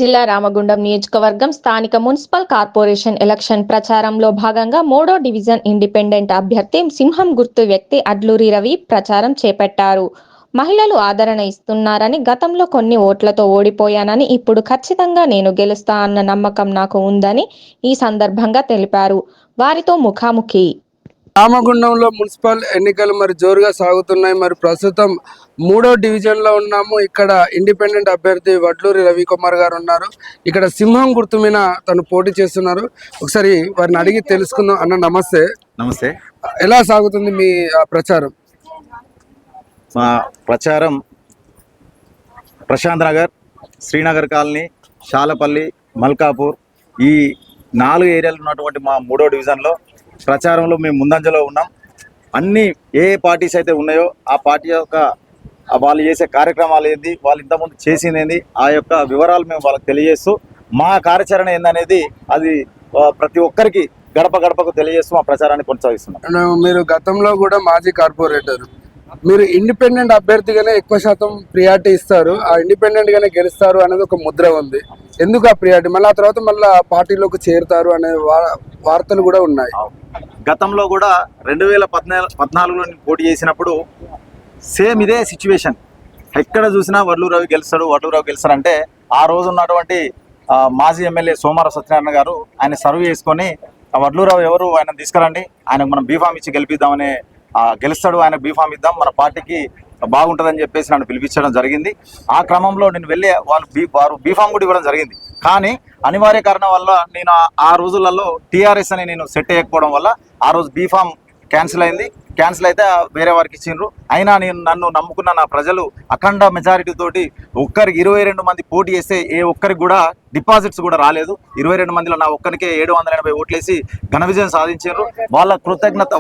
జిల్లా రామగుండం నియోజకవర్గం స్థానిక మున్సిపల్ కార్పొరేషన్ ఎలక్షన్ ప్రచారంలో భాగంగా 3వ డివిజన్ ఇండిపెండెంట్ అభ్యర్థి సింహం గుర్తు వ్యక్తి అడ్లూరి రవి ప్రచారం చేపట్టారు. మహిళలు ఆదరణ ఇస్తున్నారని, గతంలో కొన్ని ఓట్లతో ఓడిపోయానని, ఇప్పుడు ఖచ్చితంగా నేను గెలుస్తా అన్న నమ్మకం నాకు ఉందని ఈ సందర్భంగా తెలిపారు. వారితో ముఖాముఖి. రామగుండంలో మున్సిపల్ ఎన్నికలు జోరుగా సాగుతున్నాయి. ప్రస్తుతం 3వ డివిజన్ లో ఉన్నాము. ఇక్కడ ఇండిపెండెంట్ అభ్యర్థి వడ్లూరి రవికుమార్ గారు ఉన్నారు. ఇక్కడ సింహం గుర్తు మీద తను పోటీ చేస్తున్నారు. ఒకసారి వారిని అడిగి తెలుసుకుందాం. అన్న నమస్తే. నమస్తే. ఎలా సాగుతుంది మీ ప్రచారం? మా ప్రచారం ప్రశాంత్ నగర్, శ్రీనగర్ కాలనీ, శాలపల్లి, మల్కాపూర్ ఈ 4 ఏరియాలు ఉన్నటువంటి మా 3వ డివిజన్లో ప్రచారంలో మేము ముందంజలో ఉన్నాం. అన్ని ఏ పార్టీస్ అయితే ఉన్నాయో ఆ పార్టీ యొక్క వాళ్ళు చేసే కార్యక్రమాలు ఏంది, వాళ్ళు ఇంతకుముందు చేసింది ఏంది, ఆ యొక్క వివరాలు మేము వాళ్ళకి తెలియజేస్తూ మా కార్యాచరణ ఏందనేది అది ప్రతి ఒక్కరికి గడప గడపకు తెలియజేస్తూ మా ప్రచారాన్ని కొనసాగిస్తున్నాం. మీరు గతంలో కూడా మాజీ కార్పొరేటర్, మీరు ఇండిపెండెంట్ అభ్యర్థిగానే ఎక్కువ శాతం ప్రియారిటీ ఇస్తారు. ఆ ఇండిపెండెంట్ గానే గెలుస్తారు అనేది ఒక ముద్ర ఉంది. ఎందుకు ఆ ప్రియారిటీ? మళ్ళీ ఆ తర్వాత మళ్ళీ పార్టీలోకి చేరుతారు అనే వార్తలు కూడా ఉన్నాయి. గతంలో కూడా 2014లో పోటీ చేసినప్పుడు సేమ్ ఇదే సిచ్యువేషన్. ఎక్కడ చూసినా వడ్లూరు రవి గెలుస్తాడు అంటే ఆ రోజు ఉన్నటువంటి మాజీ ఎమ్మెల్యే సోమార సత్యనారాయణ గారు ఆయన సర్వ్ చేసుకొని వడ్లూరు రవి ఎవరు, ఆయన తీసుకురండి, ఆయనకు మనం బీఫామ్ ఇచ్చి గెలిపిద్దామనే గెలుస్తాడు, ఆయన బీఫామ్ ఇద్దాం, మన పార్టీకి బాగుంటుందని చెప్పేసి నన్ను పిలిపించడం జరిగింది. ఆ క్రమంలో నేను వెళ్ళి వారు బీఫామ్ కూడా ఇవ్వడం జరిగింది. కానీ అనివార్య కారణం వల్ల నేను ఆ రోజులలో టీఆర్ఎస్ అని నేను సెట్ అయ్యకపోవడం వల్ల ఆ రోజు బీఫామ్ క్యాన్సిల్ అయింది. క్యాన్సిల్ అయితే వేరే వారికి ఇచ్చిండ్రు. అయినా నేను నన్ను నమ్ముకున్న నా ప్రజలు అఖండ మెజారిటీ తోటి ఒక్కరికి 22 మంది పోటీ చేస్తే ఏ ఒక్కరికి కూడా డిపాజిట్స్ కూడా రాలేదు. 22 మందిలో నా ఒక్కరికే 780 ఓట్లేసి ఘన విజయం సాధించారు. వాళ్ళ కృతజ్ఞత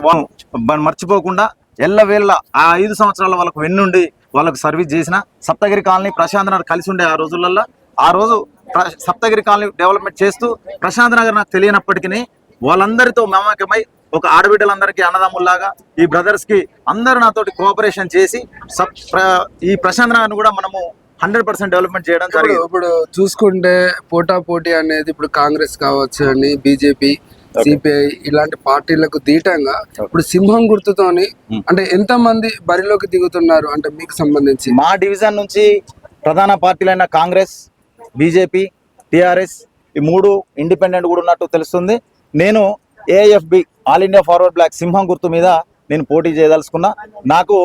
మర్చిపోకుండా ఎల్లవేళ్ళ ఆ 5 సంవత్సరాల వాళ్ళకు వెన్నుండి వాళ్ళకు సర్వీస్ చేసిన సప్తగిరి కాలనీ, ప్రశాంత్ నగర్ కలిసి ఉండే ఆ రోజులలో ఆ రోజు సప్తగిరి కాలనీ డెవలప్మెంట్ చేస్తూ ప్రశాంత్ నగర్ నాకు తెలియనప్పటికీ వాళ్ళందరితో మమేకమై ఒక ఆడబిడ్డలందరికీ అన్నదమ్ముల్లాగా ఈ బ్రదర్స్కి అందరూ నాతోటి కోఆపరేషన్ చేసి ఈ ప్రశాంత్ నగర్ను కూడా మనము 100% డెవలప్మెంట్ చేయడం జరిగింది. ఇప్పుడు చూసుకుంటే పోటీ అనేది ఇప్పుడు కాంగ్రెస్ కావచ్చు అని, బీజేపీ, సిపిఐ ఇలాంటి పార్టీలకు దీటంగా ఇప్పుడు సింహం గుర్తుతోని అంటే ఎంత మంది బరిలోకి దిగుతున్నారు అంటే మీకు సంబంధించి? మా డివిజన్ నుంచి ప్రధాన పార్టీలైన కాంగ్రెస్, బీజేపీ, టీఆర్ఎస్ ఈ 3 ఇండిపెండెంట్ కూడా ఉన్నట్టు తెలుస్తుంది. నేను ఏఐఎఫ్బి ఆల్ ఇండియా ఫార్వర్డ్ బ్లాక్ సింహం గుర్తు మీద నేను పోటీ చేయదలుచుకున్నా. నాకు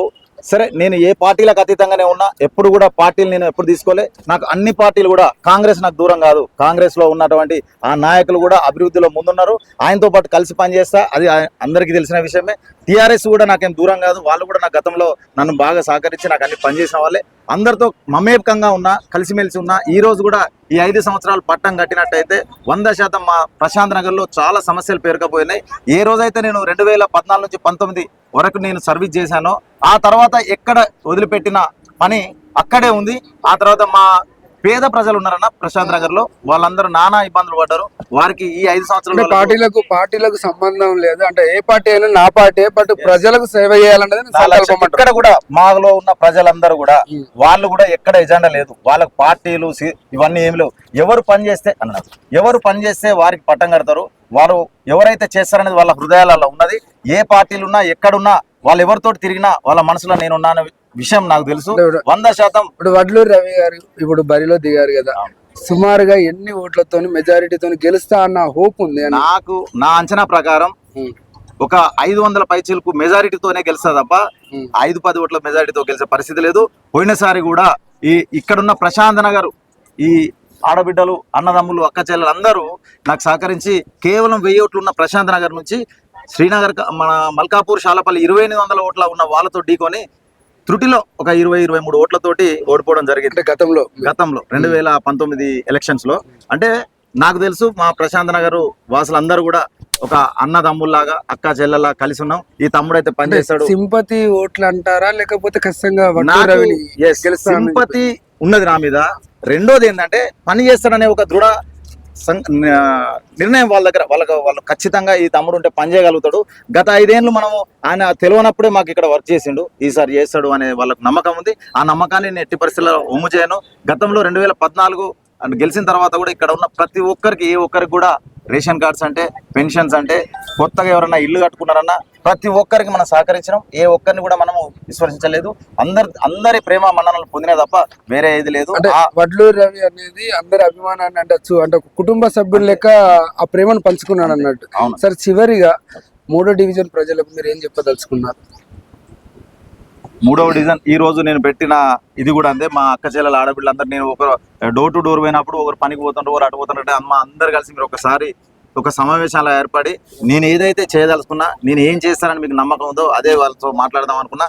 సరే నేను ఏ పార్టీలకు అతీతంగానే ఉన్నా, ఎప్పుడు కూడా పార్టీలు నేను ఎప్పుడు తీసుకోలే. నాకు అన్ని పార్టీలు కూడా, కాంగ్రెస్ నాకు దూరం కాదు. కాంగ్రెస్లో ఉన్నటువంటి ఆ నాయకులు కూడా అభివృద్ధిలో ముందున్నారు, ఆయనతో పాటు కలిసి పనిచేస్తా, అది అందరికీ తెలిసిన విషయమే. టీఆర్ఎస్ కూడా నాకేం దూరం కాదు, వాళ్ళు కూడా నా గతంలో నన్ను బాగా సహకరించి నాకు అన్ని పనిచేసిన వాళ్ళే. అందరితో మమేకంగా ఉన్నా, కలిసిమెలిసి ఉన్నా. ఈ రోజు కూడా ఈ 5 సంవత్సరాలు పట్టం కట్టినట్టయితే 100% మా ప్రశాంత్ నగర్లో చాలా సమస్యలు పేరుకపోయినాయి. ఏ రోజైతే నేను 2014 నుంచి 19 వరకు నేను సర్వీస్ చేశానో ఆ తర్వాత ఎక్కడ వదిలిపెట్టిన పని అక్కడే ఉంది. ఆ తర్వాత మా పేద ప్రజలు ఉన్నారన్న ప్రశాంత్ నగర్ లో, వాళ్ళందరూ నానా ఇబ్బందులు పడ్డారు. వారికి ఈ 5 సంవత్సరాలు పార్టీలకు సంబంధం లేదు అంటే ఏ పార్టీ అయినా నా పార్టీ, బట్ ప్రజలకు సేవ చేయాలనేది ఇక్కడ కూడా మాలో ఉన్న ప్రజలందరూ కూడా వాళ్ళు కూడా ఎక్కడ ఎజెండా లేదు, వాళ్ళకు పార్టీలు ఇవన్నీ ఏమి లేవు. ఎవరు పని చేస్తే అన్నారు, ఎవరు పని చేస్తే వారికి పట్టం కడతారు. వారు ఎవరైతే చేస్తారనేది వాళ్ళ హృదయాలలో ఉన్నది. ఏ పార్టీలు ఉన్నా, ఎక్కడున్నా, వాళ్ళు ఎవరితో తిరిగినా వాళ్ళ మనసులో నేనున్నాను విషయం నాకు తెలుసు 100%. ఇప్పుడు వడ్లూరి రవి గారు ఇప్పుడు బరిలో దిగారు కదా, సుమారుగా ఎన్ని ఓట్లతో మెజారిటీతో గెలుస్తా అన్న హోప్ ఉంది? నాకు నా అంచనా ప్రకారం ఒక 500 పైచీలకు మెజారిటీతోనే గెలుస్తా తప్ప 5-10 ఓట్ల మెజారిటీతో గెలిచే పరిస్థితి లేదు. పోయినసారి కూడా ఇక్కడున్న ప్రశాంత్ నగర్ ఈ ఆడబిడ్డలు, అన్నదమ్ములు, అక్క చెల్లెలు అందరూ నాకు సహకరించి కేవలం 1000 ఓట్లు ఉన్న ప్రశాంత్ నగర్ నుంచి శ్రీనగర్, మన మల్కాపూర్, శాలపల్లి 2800 ఓట్ల ఉన్న వాళ్ళతో ఢీకొని త్రుటిలో ఒక 20-23 ఓట్లతోటి ఓడిపోవడం జరిగింది గతంలో 2019 ఎలక్షన్స్ లో. అంటే నాకు తెలుసు మా ప్రశాంత్ నగర్ వాసులందరూ కూడా ఒక అన్నదమ్ముల్లాగా, అక్క చెల్లెల్లా కలిసి ఉన్నాం. ఈ తమ్ముడు అయితే పనిచేస్తాడు. సింపతి ఓట్లు అంటారా లేకపోతే ఖచ్చితంగా సింపతి ఉన్నది నా మీద. రెండోది ఏంటంటే పని చేస్తాడనే ఒక దృఢ నిర్ణయం వాళ్ళ దగ్గర, వాళ్ళు ఖచ్చితంగా ఈ తమ్ముడు ఉంటే పని చేయగలుగుతాడు. గత 5 ఏళ్ళు మనము ఆయన తెలియనప్పుడే మాకు ఇక్కడ వర్క్ చేసిండు, ఈసారి చేస్తాడు అనే వాళ్ళకు నమ్మకం ఉంది. ఆ నమ్మకాన్ని నేను ఎట్టి పరిస్థితుల్లో ఒమ్ము చేయను. గతంలో 2014 గెలిచిన తర్వాత కూడా ఇక్కడ ఉన్న ప్రతి ఒక్కరికి ఏ ఒక్కరికి కూడా రేషన్ కార్డ్స్ అంటే పెన్షన్స్ అంటే కొత్తగా ఎవరైనా ఇల్లు కట్టుకున్నారన్నా ప్రతి ఒక్కరికి మనం సహకరించడం, ఏ ఒక్కరిని కూడా మనము విస్మరించలేదు. అందరి ప్రేమ మన్ననలు పొందినే తప్ప వేరే ఏది లేదు. అంటే వడ్లూరి రవి అనేది అందరి అభిమానాన్ని అంటచ్చు, అంటే ఒక కుటుంబ సభ్యులు లెక్క ఆ ప్రేమను పంచుకున్నాను అన్నట్టు. అవును సరే, చివరిగా 3వ డివిజన్ ప్రజలకు మీరు ఏం చెప్పదలుచుకున్నారు? 3వ డివిజన్ ఈ రోజు నేను పెట్టిన ఇది కూడా అంతే. మా అక్క చెల్లెల ఆడపిల్లలందరూ నేను ఒకరు డోర్ టు డోర్ పోయినప్పుడు ఒకరు పనికి పోతుంటారు, ఒకరు అటు పోతుంటే అమ్మ అందరు కలిసి మీరు ఒకసారి ఒక సమావేశాలు ఏర్పడి నేను ఏదైతే చేయదలుచుకున్నా, నేను ఏం చేస్తానని మీకు నమ్మకం ఉందో అదే వాళ్ళతో మాట్లాడదాం అనుకున్నా.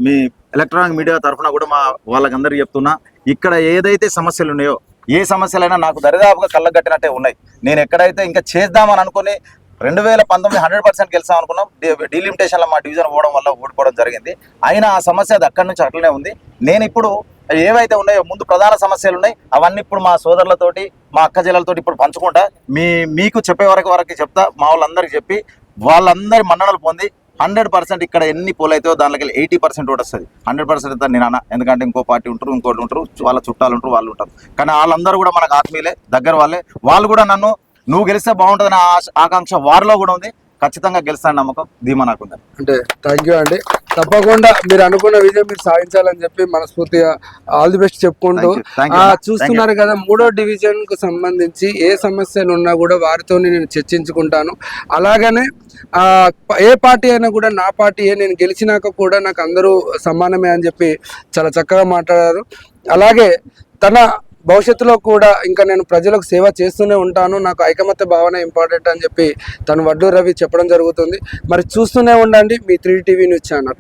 మీ ఎలక్ట్రానిక్ మీడియా తరఫున కూడా వాళ్ళకందరికీ చెప్తున్నా, ఇక్కడ ఏదైతే సమస్యలు ఉన్నాయో ఏ సమస్యలైనా నాకు దరిదాపుగా కళ్ళగట్టినట్టే ఉన్నాయి. నేను ఎక్కడైతే ఇంకా చేద్దామని అనుకుని 2019 100% గెలిచాం అనుకున్నాం. డీలిమిటేషన్లో మా డివిజన్ పోవడం వల్ల ఓడిపోవడం జరిగింది. అయినా ఆ సమస్య అది అక్కడి నుంచి అట్లనే ఉంది. నేను ఇప్పుడు ఏవైతే ఉన్నాయో ముందు ప్రధాన సమస్యలు ఉన్నాయి అవన్నీ ఇప్పుడు మా సోదరులతోటి మా అక్క చెల్లెలతోటి ఇప్పుడు పంచుకుంటా. మీకు చెప్పే వరకు చెప్తా. మా వాళ్ళందరికీ చెప్పి వాళ్ళందరి మన్ననలు పొంది 100% ఇక్కడ ఎన్ని పోలు అవుతాయో దాంట్లోకి 80% ఓటు వస్తుంది. 100% అయితే నేను అన్న, ఎందుకంటే ఇంకో పార్టీ ఉంటారు, ఇంకోటి ఉంటారు, వాళ్ళ చుట్టాలు ఉంటారు, వాళ్ళు ఉంటారు. కానీ వాళ్ళందరూ కూడా మనకు ఆత్మీయులే, దగ్గర వాళ్ళే. వాళ్ళు కూడా నన్ను నువ్వు గెలిస్తే బాగుంటుందని ఆకాంక్ష వారిలో కూడా ఉంది. ఖచ్చితంగా గెలుస్తాను నమ్మకం ధీమా నాకుంది. అంటే థ్యాంక్ యూ అండి. తప్పకుండా మీరు అనుకున్న విజయం మీరు సాధించాలని చెప్పి మనస్ఫూర్తిగా ఆల్ ది బెస్ట్ చెప్పుకుంటూ చూస్తున్నారు కదా, 3వ డివిజన్ కు సంబంధించి ఏ సమస్యలు ఉన్నా కూడా వారితో నేను చర్చించుకుంటాను. అలాగనే ఏ పార్టీ అయినా కూడా నా పార్టీయే, నేను గెలిచినాక కూడా నాకు అందరూ సమానమే అని చెప్పి చాలా చక్కగా మాట్లాడారు. అలాగే తన భవిష్యత్తులో కూడా ఇంకా నేను ప్రజలకు సేవ చేస్తూనే ఉంటాను, నాకు ఐకమత్య భావన ఇంపార్టెంట్ అని చెప్పి తను వడ్లూరి రవి చెప్పడం జరుగుతుంది. మరి చూస్తూనే ఉండండి మీ 3 టీవీ న్యూస్ ఛానల్.